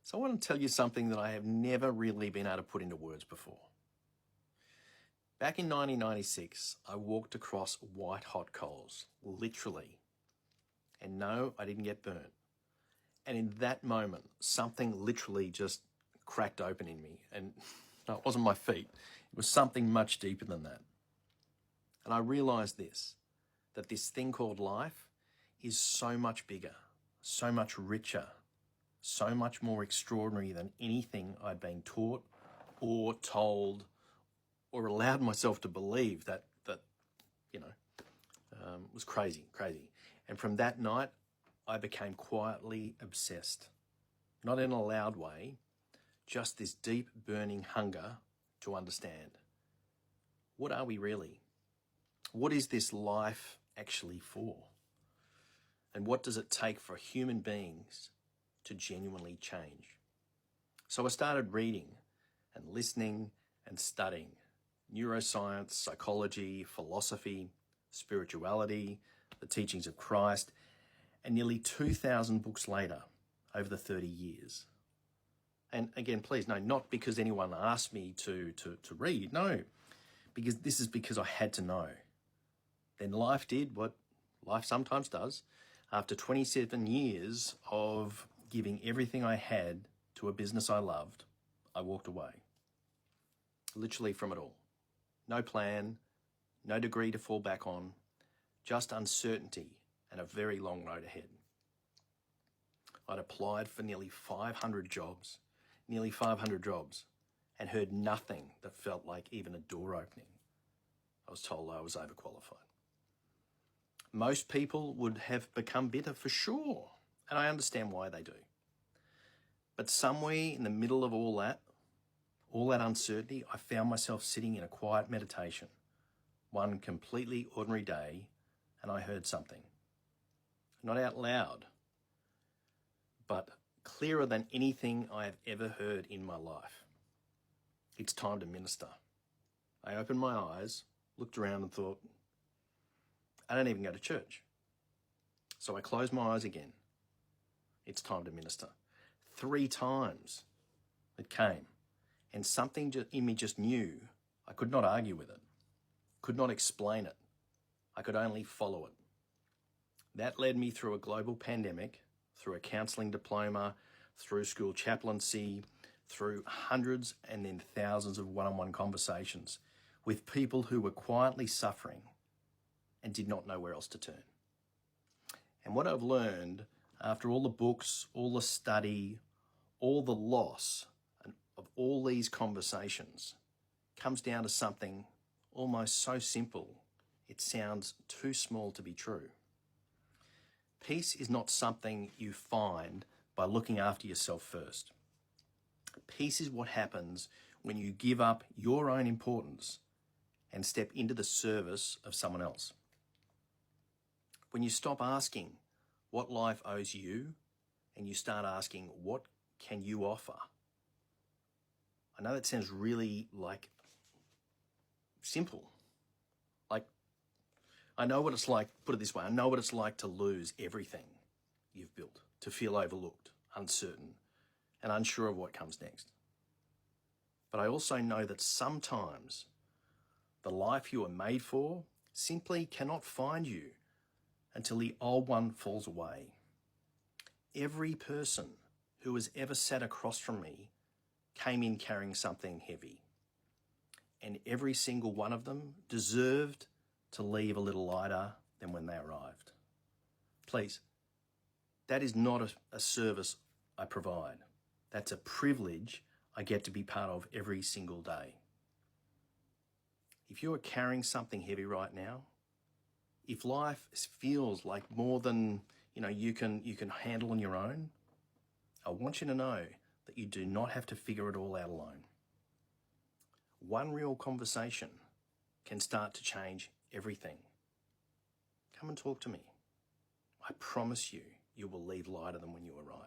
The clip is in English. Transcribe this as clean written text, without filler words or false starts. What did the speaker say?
So I want to tell you something that I have never really been able to put into words before. Back in 1996, I walked across white-hot coals, literally. And no, I didn't get burnt. And in that moment, something literally just cracked open in me. And no, it wasn't my feet. It was something much deeper than that. And I realised this, that this thing called life is so much bigger, so much richer, so much more extraordinary than anything I'd been taught or told or allowed myself to believe that was crazy. And from that night, I became quietly obsessed. Not in a loud way, just this deep burning hunger to understand. What are we really? What is this life actually for? And what does it take for human beings to genuinely change? So I started reading and listening and studying neuroscience, psychology, philosophy, spirituality, the teachings of Christ, and nearly 2,000 books later over the 30 years. And again, please, no, not because anyone asked me to read, no, because I had to know. Then life did what life sometimes does. After 27 years of giving everything I had to a business I loved, I walked away. Literally from it all. No plan, no degree to fall back on, just uncertainty and a very long road ahead. I'd applied for nearly 500 jobs, and heard nothing that felt like even a door opening. I was told I was overqualified. Most people would have become bitter for sure, and I understand why they do. But somewhere in the middle of all that uncertainty, I found myself sitting in a quiet meditation, one completely ordinary day, and I heard something. Not out loud, but clearer than anything I have ever heard in my life. It's time to minister. I opened my eyes, looked around and thought, I don't even go to church. So I closed my eyes again. It's time to minister. 3 times it came, and something in me just knew I could not argue with it, could not explain it. I could only follow it. That led me through a global pandemic, through a counselling diploma, through school chaplaincy, through hundreds and then thousands of one-on-one conversations with people who were quietly suffering and did not know where else to turn. And what I've learned after all the books, all the study, all the loss of all these conversations comes down to something almost so simple, it sounds too small to be true. Peace is not something you find by looking after yourself first. Peace is what happens when you give up your own importance and step into the service of someone else. When you stop asking what life owes you and you start asking what can you offer. I know that sounds really simple. I know what it's like, put it this way, I know what it's like to lose everything you've built, to feel overlooked, uncertain, and unsure of what comes next. But I also know that sometimes the life you are made for simply cannot find you until the old one falls away. Every person who has ever sat across from me came in carrying something heavy. And every single one of them deserved to leave a little lighter than when they arrived. Please, that is not a service I provide. That's a privilege I get to be part of every single day. If you are carrying something heavy right now, if life feels like more than you can handle on your own, I want you to know that you do not have to figure it all out alone. One real conversation can start to change everything. Come and talk to me. I promise you, you will leave lighter than when you arrived.